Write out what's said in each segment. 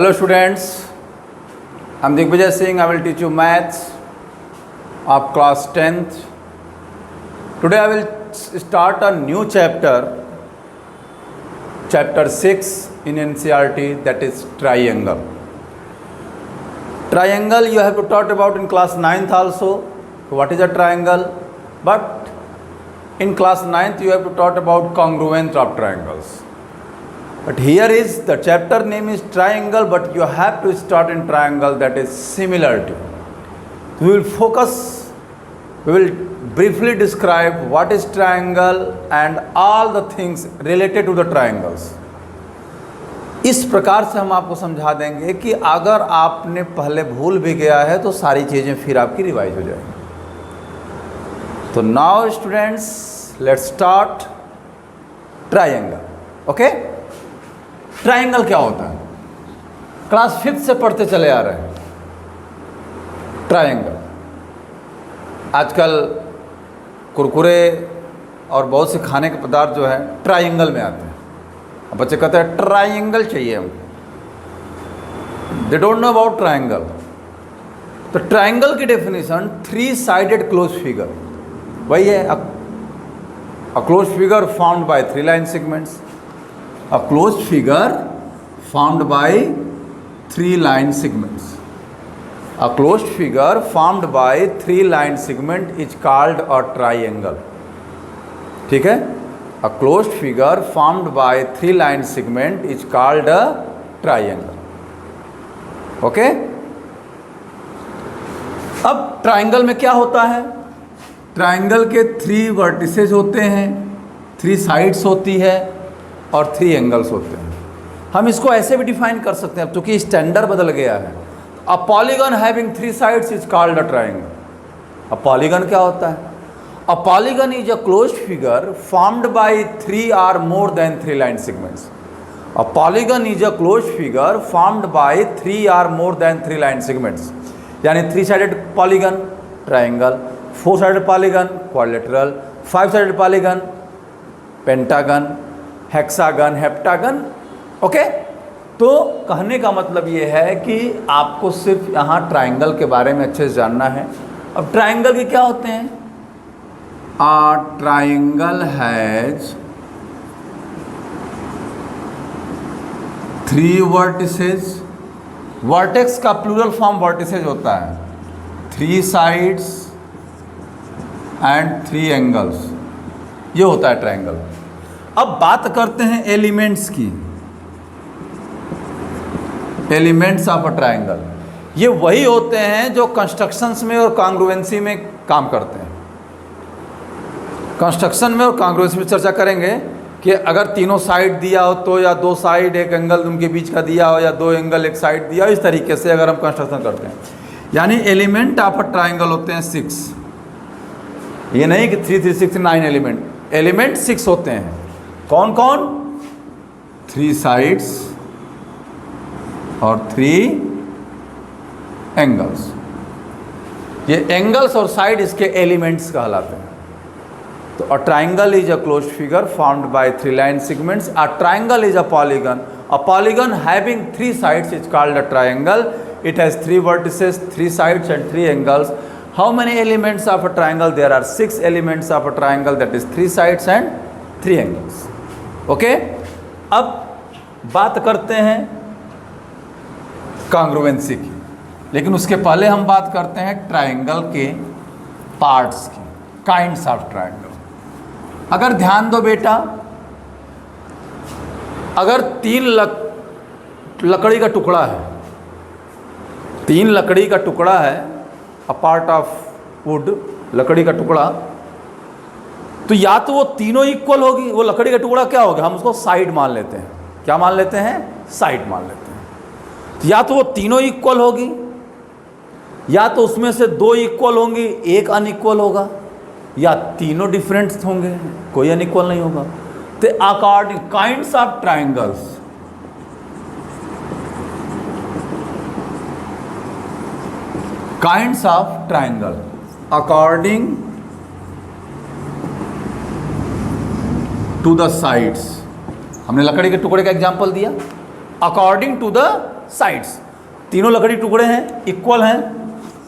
Hello students, I am Digvijay Singh. I will teach you maths of class 10th. Today I will start a new chapter, chapter 6 in NCERT, that is triangle. Triangle you have to talk about in class 9th also. What is a triangle? But in class 9th you have to talk about congruence of triangles. But here is the chapter name is triangle, but you have to start in triangle, that is similarity. We will briefly describe what is triangle and all the things related to the triangles. इस प्रकार से हम आपको समझा देंगे कि अगर आपने पहले भूल भी गया है तो सारी चीज़ें फिर आपकी रिवाइज हो जाएंगी. तो now students let's start triangle. Okay, triangle क्या होता है? क्लास 5th से पढ़ते चले आ रहे हैं. ट्रायंगल आजकल कुरकुरे और बहुत से खाने के पदार्थ जो है ट्रायंगल में आते हैं. अब बच्चे कहते हैं ट्रायंगल चाहिए हमको. They don't know about triangle. तो ट्रायंगल की डेफिनेशन 3 साइडेड क्लोज फिगर वही है. A close figure found by 3 line segments. A closed figure formed by 3 line segments. A closed figure formed by 3 line segment is called a triangle. ठीक है? A closed figure formed by 3 line segment is called a triangle. Okay? अब triangle में क्या होता है? Triangle के 3 vertices होते हैं, 3 साइड्स होती है और 3 एंगल्स होते हैं. हम इसको ऐसे भी डिफाइन कर सकते हैं, अब चूंकि स्टैंडर्ड बदल गया है. A polygon having 3 sides is called a triangle. A polygon क्या होता है? A polygon is a closed figure formed by 3 और more than 3 line segments. A polygon is a closed figure formed by 3 और more than 3 line segments. यानी 3 sided polygon triangle, 4 sided polygon quadrilateral, 5 sided polygon pentagon, hexagon, heptagon. Okay, तो कहने का मतलब ये है कि आपको सिर्फ यहाँ ट्रायंगल के बारे में अच्छे से जानना है. अब ट्रायंगल के क्या होते हैं? A triangle has 3 vertices. Vertex का प्लूरल फॉर्म वर्टिसेस होता है. 3 साइड्स एंड 3 एंगल्स, ये होता है ट्रायंगल. अब बात करते हैं एलिमेंट्स की. एलिमेंट्स ऑफ अ ट्रायंगल ये वही होते हैं जो कंस्ट्रक्शंस में और कॉन्ग्रुएंसी में काम करते हैं. कंस्ट्रक्शन में और कॉन्ग्रुएंसी में चर्चा करेंगे कि अगर तीनों साइड दिया हो तो, या 2 साइड 1 एंगल उनके बीच का दिया हो, या 2 एंगल 1 साइड दिया हो. इस तरीके से अगर हम कंस्ट्रक्शन करते हैं, यानी एलिमेंट ऑफ अ ट्रायंगल होते हैं 6. ये नहीं कि 3 3 6 9 एलिमेंट. एलिमेंट 6 होते हैं. कौन कौन? 3 साइड्स और 3 एंगल्स. ये एंगल्स और साइड इसके एलिमेंट्स कहलाते हैं. तो a triangle is a closed figure formed by 3 line segments. A triangle is a polygon. A polygon having 3 sides is called a triangle. It has 3 vertices, 3 sides and 3 angles. How many elements of a triangle? There are 6 elements of a triangle, that is 3 sides and 3 angles. Okay, अब बात करते हैं congruency की, लेकिन उसके पहले हम बात करते हैं ट्रायंगल के पार्ट्स की, काइंड्स ऑफ ट्रायंगल. अगर ध्यान दो बेटा, अगर 3 लकड़ी का टुकड़ा है, 3 लकड़ी का टुकड़ा है, अ पार्ट ऑफ वुड, लकड़ी का टुकड़ा, तो या तो वो तीनों इक्वल होगी. वो लकड़ी का टुकड़ा क्या होगा? हम उसको साइड मान लेते हैं. क्या मान लेते हैं? साइड मान लेते हैं. या तो वो तीनों इक्वल होगी, या तो उसमें से 2 इक्वल होंगी, 1 अनइक्वल होगा, या तीनों डिफरेंट होंगे, कोई अनइक्वल नहीं होगा. तो according kinds of triangles, kinds of triangle according to the sides. हमने लकड़ी के टुकड़े का एग्जाम्पल दिया. According to the sides. तीनों लकड़ी टुकड़े हैं, इक्वल हैं,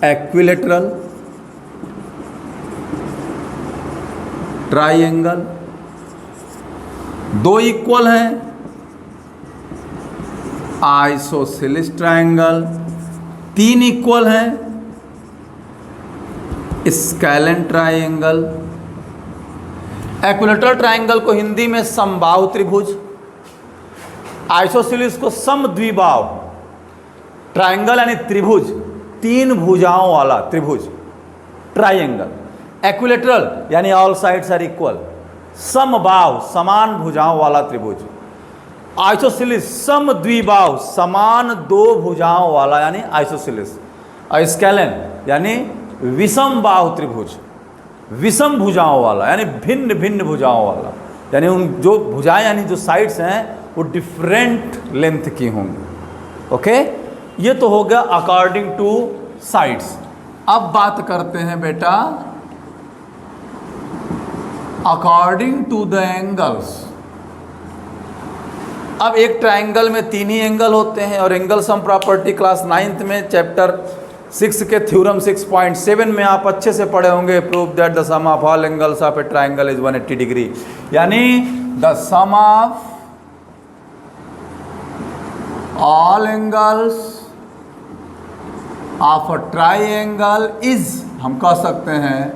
इक्विलेटरल ट्राइंगल। दो इक्वल हैं, आइसोसेलेस ट्राइंगल। तीन इक्वल हैं, स्केलेन ट्राइंगल। इक्विलेटरल ट्राइंगल को हिंदी में समबाहु त्रिभुज, आइसोसेलेस को समद्विबाहु ट्राइंगल यानी त्रिभुज, तीन भुजाओं वाला त्रिभुज ट्राइंगल। इक्विलेटरल यानी ऑल साइड्स आर इक्वल, समबाहु समान भुजाओं वाला त्रिभुज। आइसोसेलेस समद्विबाहु समान दो भुजाओं वाला यानी आइसोसेलेस। और स्केलेन यानी विषम बाहु त्रिभुज, विषम भुजाओं वाला यानी भिन्न भिन्न भुजाओं वाला, यानी उन जो भुजाएं यानी जो साइड्स हैं वो डिफरेंट लेंथ की होंगी। ओके, ये तो हो गया अकॉर्डिंग टू साइड्स। अब बात करते हैं बेटा अकॉर्डिंग टू द एंगल्स। अब एक ट्राइंगल में तीन ही एंगल होते हैं और angle sum property class 9th में चैप्टर 6 के थ्योरम 6.7 में आप अच्छे से पढ़े होंगे। Prove that the sum of all angles of a triangle is 180 degree, यानी the sum of all angles of a triangle is, हम कह सकते हैं,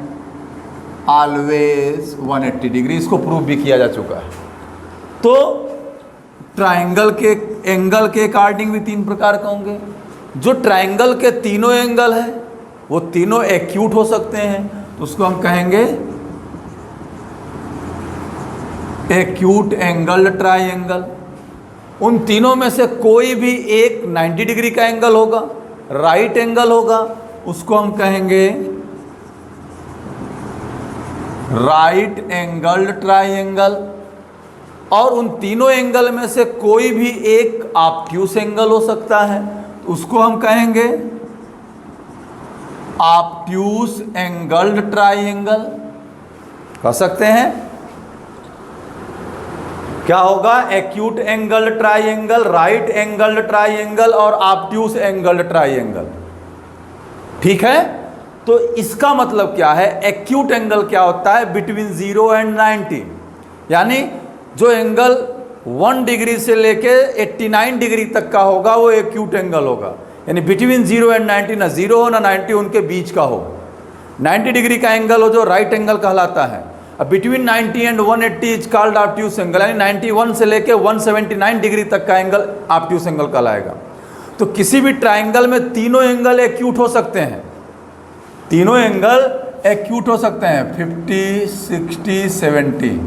ऑलवेज 180 डिग्री। इसको प्रूव भी किया जा चुका है। तो ट्राइंगल के एंगल के अकॉर्डिंग भी तीन प्रकार के होंगे। जो ट्राइंगल के तीनों एंगल है वो तीनों एक्यूट हो सकते हैं, तो उसको हम कहेंगे एक्यूट एंगल ट्राइंगल। उन तीनों में से कोई भी एक 90 डिग्री का एंगल होगा, राइट एंगल होगा, उसको हम कहेंगे राइट एंगल्ड ट्राइंगल। और उन तीनों एंगल में से कोई भी एक ऑब्ट्यूस एंगल हो सकता है, उसको हम कहेंगे ऑब्ट्यूस एंगल्ड ट्राइंगल। कह सकते हैं क्या होगा? Acute angle triangle, right angle triangle और ऑब्ट्यूस एंगल ट्राइंगल। ठीक है, तो इसका मतलब क्या है? एक्यूट एंगल क्या होता है? बिटवीन 0 एंड 90, यानी जो एंगल 1 डिग्री से लेके 89 डिग्री तक का होगा वो एक्यूट एंगल होगा। यानी बिटवीन 0 एंड 90, ना 0 हो ना 90, उनके बीच का हो। 90 डिग्री का एंगल हो जो राइट एंगल कहलाता है। अब between 90 and 180 is called obtuse angle, यानी 91 से लेके 179 डिग्री तक का एंगल ऑब्ट्यूस एंगल कहलाएगा। तो किसी भी ट्राइंगल में तीनों एंगल एक्यूट हो सकते हैं, तीनों एंगल एक्यूट हो सकते हैं, 50, 60, 70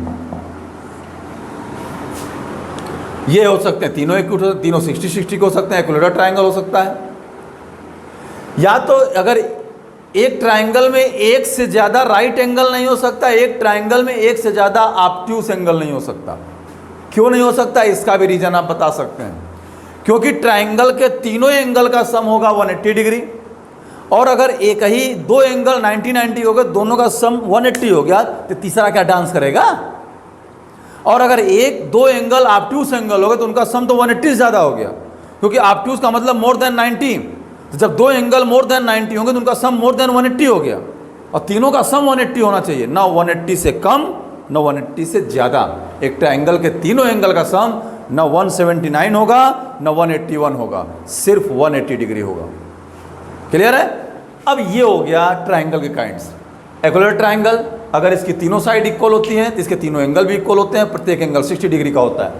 ये हो सकते हैं, तीनों एक्यूट हो सकते हैं, तीनों 60-60 के हो सकते हैं, इक्विलेटरल ट्राइंगल हो सकता है। या तो अगर एक ट्राइंगल में एक से ज़्यादा राइट एंगल नहीं हो सकता, एक ट्राइंगल में एक से ज़्यादा ऑब्ट्यूस एंगल नहीं हो सकता। क्यों नहीं हो सकता? इसका भी रीज़न आप बता सकते हैं। क्योंकि ट्राइंगल के तीनों एंगल का सम होगा 180 डिग्री, और अगर एक ही दो एंगल 90-90 हो गए, दोनों का सम 180 हो गया, तो तीसरा क्या डांस करेगा? और अगर एक दो एंगल ऑब्ट्यूस एंगल हो गए तो उनका सम तो 180 से ज़्यादा हो गया, क्योंकि ऑब्ट्यूस का मतलब मोर देन 90। तो जब दो एंगल मोर देन 90 होंगे तो उनका सम मोर देन 180 हो गया, और तीनों का सम 180 होना चाहिए, ना 180 से कम ना 180 से ज़्यादा। एक ट्राइंगल के तीनों एंगल का सम ना 179 होगा ना 181 होगा, सिर्फ 180 डिग्री होगा। क्लियर है? अब ये हो गया ट्राइंगल के काइंड्स। इक्विलेटरल ट्राइंगल, अगर इसकी तीनों साइड इक्वल होती हैं तो इसके तीनों एंगल भी इक्वल होते हैं, प्रत्येक एंगल 60 डिग्री का होता है।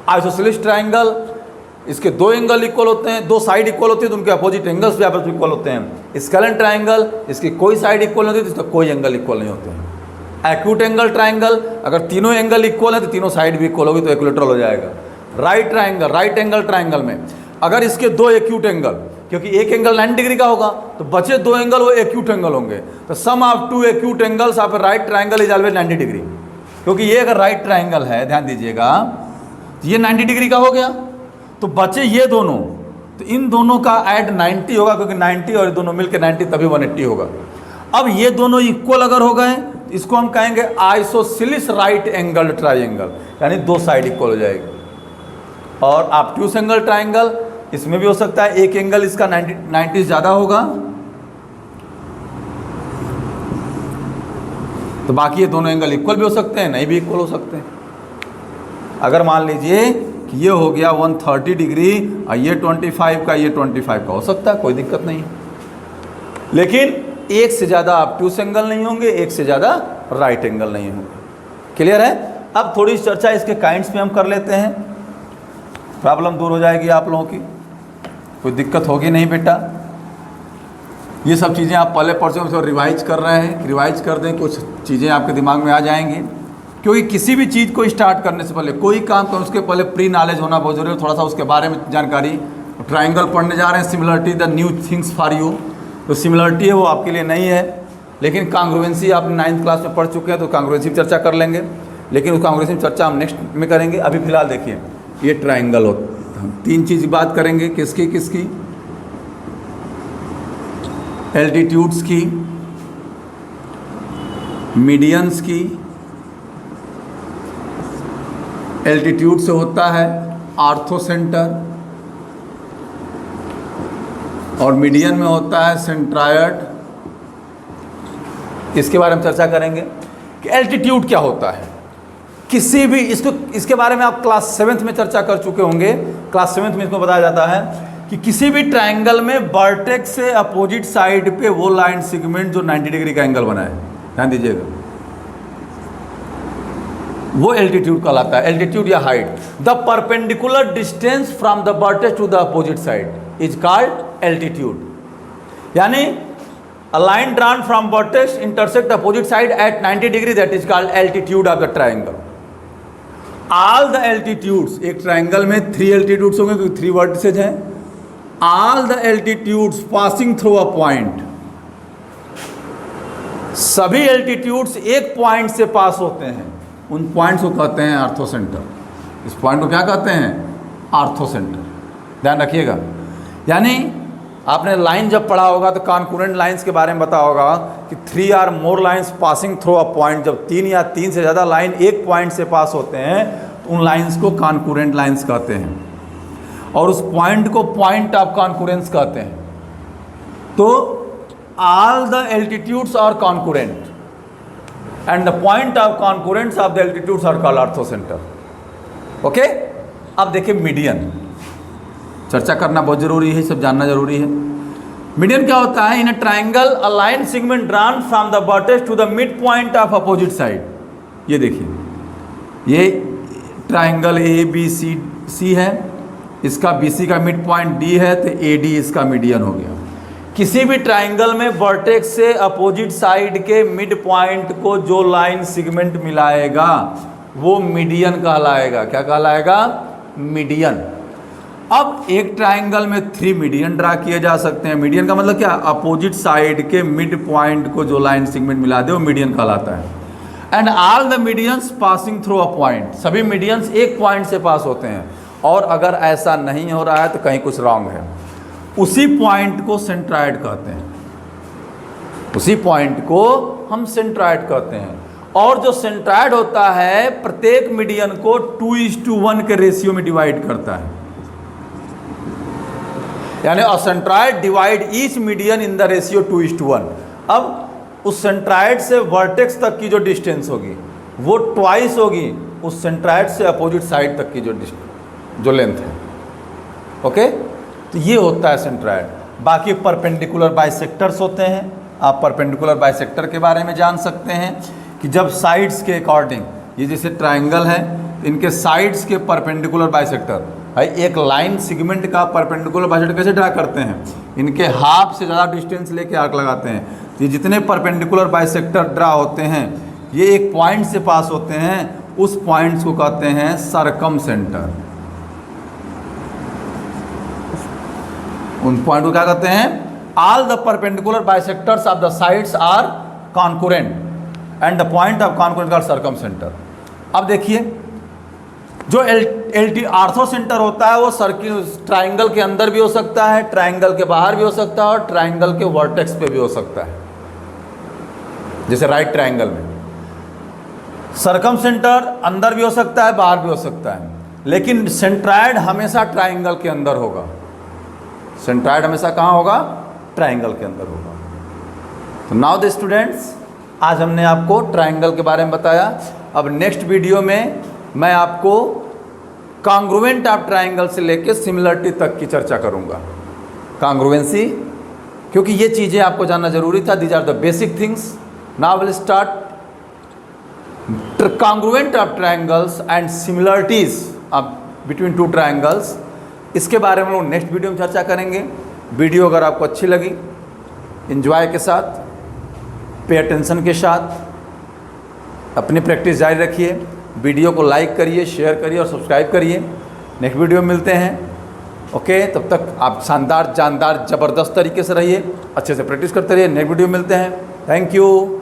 आइसोसेलेस ट्राइंगल, इसके दो एंगल इक्वल होते हैं, दो साइड इक्वल होती है तो उनके अपोजिट एंगल्स भी आपस में इक्वल होते हैं। स्केलेन ट्राइंगल, इसकी कोई साइड इक्वल नहीं होती तो इसका कोई एंगल इक्वल नहीं होते हैं। एक्यूट एंगल ट्राइंगल, अगर तीनों एंगल इक्वल है तो तीनों साइड भी इक्वल होगी तो इक्विलेटरल हो जाएगा। Right triangle, right angle triangle में अगर इसके दो एक्यूट एंगल, क्योंकि एक एंगल 90 डिग्री का होगा तो बचे दो एंगल वो एक्यूट एंगल होंगे, तो sum of two acute angles of right triangle is always 90 degree. क्योंकि ये अगर राइट ट्राइंगल है, ध्यान दीजिएगा, तो ये 90 डिग्री का हो गया, तो बचे ये दोनों, तो इन दोनों का ऐड 90 होगा, क्योंकि 90 और दोनों मिलकर 90 तभी 180 होगा। अब ये दोनों इक्वल अगर हो गए तो इसको हम कहेंगे आइसोसेलेस राइट एंगल ट्राइंगल, यानी दो साइड इक्वल हो जाएगी। और ऑब्ट्यूस एंगल ट्राइंगल, इसमें भी हो सकता है, एक एंगल इसका 90 ज़्यादा होगा तो बाकी ये दोनों एंगल इक्वल भी हो सकते हैं, नहीं भी इक्वल हो सकते हैं। अगर मान लीजिए कि ये हो गया 130 डिग्री और ये 25 का, ये 25 का, हो सकता है, कोई दिक्कत नहीं है। लेकिन एक से ज़्यादा ऑब्ट्यूस एंगल नहीं होंगे, एक से ज़्यादा राइट एंगल नहीं होंगे। क्लियर है? अब थोड़ी चर्चा इसके काइंड्स में हम कर लेते हैं, प्रॉब्लम दूर हो जाएगी आप लोगों की, कोई दिक्कत होगी नहीं बेटा। ये सब चीज़ें आप पहले पढ़ चुके हैं, रिवाइज कर रहे हैं, रिवाइज कर दें, कुछ चीज़ें आपके दिमाग में आ जाएंगी। क्योंकि किसी भी चीज़ को स्टार्ट करने से पहले, कोई काम करें उसके पहले प्री नॉलेज होना बहुत जरूरी है, थोड़ा सा उसके बारे में जानकारी। ट्राइंगल पढ़ने जा रहे हैं, similarity the new things for you. तो सिमिलरिटी है वो आपके लिए नहीं है, लेकिन कांग्रुएंसी आपने 9th क्लास में पढ़ चुके हैं, तो कांग्रुएंसी चर्चा कर लेंगे, लेकिन उस कांग्रुएंसी चर्चा हम नेक्स्ट में करेंगे। अभी फिलहाल देखिए ये ट्राइंगल होता, हम 3 चीज़ बात करेंगे, किसकी किसकी, एल्टीट्यूड्स की, मीडियंस की। एल्टीट्यूड से होता है आर्थो सेंटर और मीडियन में होता है सेंट्रायड। इसके बारे में चर्चा करेंगे कि एल्टीट्यूड क्या होता है। किसी भी इसके बारे में आप क्लास 7th में चर्चा कर चुके होंगे। क्लास 7th में इसको बताया जाता है कि किसी भी ट्रायंगल में वर्टेक्स से अपोजिट साइड पे वो लाइन सेगमेंट जो 90 डिग्री का एंगल बनाए, ध्यान दीजिएगा, वो एल्टीट्यूड कहलाता है। एल्टीट्यूड या height, the perpendicular distance from the vertex to the opposite side is called altitude. यानी a line drawn from vertex intersect opposite side at 90 degree, that is called altitude of the triangle. All the altitudes, एक triangle में 3 altitudes होंगे क्योंकि 3 vertices हैं। All the altitudes passing through a point, सभी altitudes एक point से पास होते हैं, उन पॉइंट्स को कहते हैं आर्थो सेंटर। इस पॉइंट को क्या कहते हैं? Ortho centre. ध्यान रखिएगा। यानी आपने लाइन जब पढ़ा होगा तो कॉन्करेंट लाइंस के बारे में बता होगा कि 3 or more lines passing through a point. जब 3 या 3 से ज़्यादा लाइन एक पॉइंट से पास होते हैं तो उन लाइंस को कॉन्करेंट लाइंस कहते हैं, और उस पॉइंट को पॉइंट ऑफ कॉन्करेंस कहते हैं। तो all the altitudes are concurrent and the point of concurrence of the altitudes are called orthocentre. Okay, अब देखिए मीडियन, चर्चा करना बहुत जरूरी है, सब जानना जरूरी है। मीडियन क्या होता है? In a triangle a line segment drawn from the vertex to the mid point of opposite side. ये देखिए, ये ट्राइंगल ABC है, इसका BC का मिड पॉइंट D है, तो AD इसका मीडियन हो गया। किसी भी ट्राइंगल में वर्टेक्स से अपोजिट साइड के मिड पॉइंट को जो लाइन सेगमेंट मिलाएगा वो मीडियन कहलाएगा। क्या कहलाएगा? मीडियन। अब एक ट्राइंगल में 3 मीडियन ड्रा किए जा सकते हैं। मीडियन का मतलब क्या? अपोजिट साइड के मिड पॉइंट को जो लाइन सेगमेंट मिला दे वो मीडियन कहलाता है। And all the medians passing through a point, सभी मीडियंस एक पॉइंट से पास होते हैं। और अगर ऐसा नहीं हो रहा है तो कहीं कुछ रॉन्ग है। उसी पॉइंट को सेंट्रायड कहते हैं, उसी पॉइंट को हम सेंट्रायड कहते हैं। और जो सेंट्रायड होता है प्रत्येक मीडियन को 2:1 के रेशियो में डिवाइड करता है। यानी a centroid divide each median in the ratio 2:1। अब उस सेंट्रायड से वर्टेक्स तक की जो डिस्टेंस होगी वो ट्वाइस होगी उस सेंट्रायड से अपोजिट साइड तक की जो लेंथ है। ओके, तो ये होता है सेंट्रायड। बाकी परपेंडिकुलर बाइसेक्टर्स होते हैं। आप परपेंडिकुलर बाइसेक्टर के बारे में जान सकते हैं कि जब साइड्स के अकॉर्डिंग, ये जैसे ट्राइंगल है, इनके साइड्स के परपेंडिकुलर बाइसेक्टर, भाई एक लाइन सेगमेंट का परपेंडिकुलर बाइसेक्टर कैसे ड्रा करते हैं? इनके हाफ से ज़्यादा डिस्टेंस लेके आर्क लगाते हैं। ये जितने परपेंडिकुलर बाइसेक्टर ड्रा होते हैं ये एक पॉइंट से पास होते हैं, उस पॉइंट्स को कहते हैं सरकम सेंटर। उन पॉइंट को क्या कहते हैं? All the perpendicular bisectors of the sides are concurrent and the point of concurrent का सर्कम सेंटर। अब देखिए, जो आर्थो सेंटर होता है वो सर्किल ट्राइंगल के अंदर भी हो सकता है, ट्राइंगल के बाहर भी हो सकता है, और ट्राइंगल के वर्टेक्स पे भी हो सकता है। जैसे राइट ट्राइंगल में सर्कम सेंटर अंदर भी हो सकता है, बाहर भी हो सकता है, लेकिन सेंट्रायड हमेशा ट्राइंगल के अंदर होगा। सेंट्रॉयड हमेशा कहाँ होगा? ट्राइंगल के अंदर होगा। तो नाउ द स्टूडेंट्स, आज हमने आपको ट्राइंगल के बारे में बताया। अब नेक्स्ट वीडियो में मैं आपको कॉन्ग्रुएंट ऑफ ट्राइंगल से लेकर सिमिलरिटी तक की चर्चा करूंगा। कॉन्ग्रुएंसी, क्योंकि ये चीज़ें आपको जानना जरूरी था। These are the basic things. Now will start congruent of triangles and similarities between two triangles. इसके बारे में हम लोग नेक्स्ट वीडियो में चर्चा करेंगे। वीडियो अगर आपको अच्छी लगी, एंजॉय के साथ, पे अटेंशन के साथ अपनी प्रैक्टिस जारी रखिए। वीडियो को लाइक करिए, शेयर करिए और सब्सक्राइब करिए। नेक्स्ट वीडियो में मिलते हैं। ओके, तब तक आप शानदार, जानदार, ज़बरदस्त तरीके से रहिए, अच्छे से प्रैक्टिस करते रहिए। नेक्स्ट वीडियो में मिलते हैं। Thank you.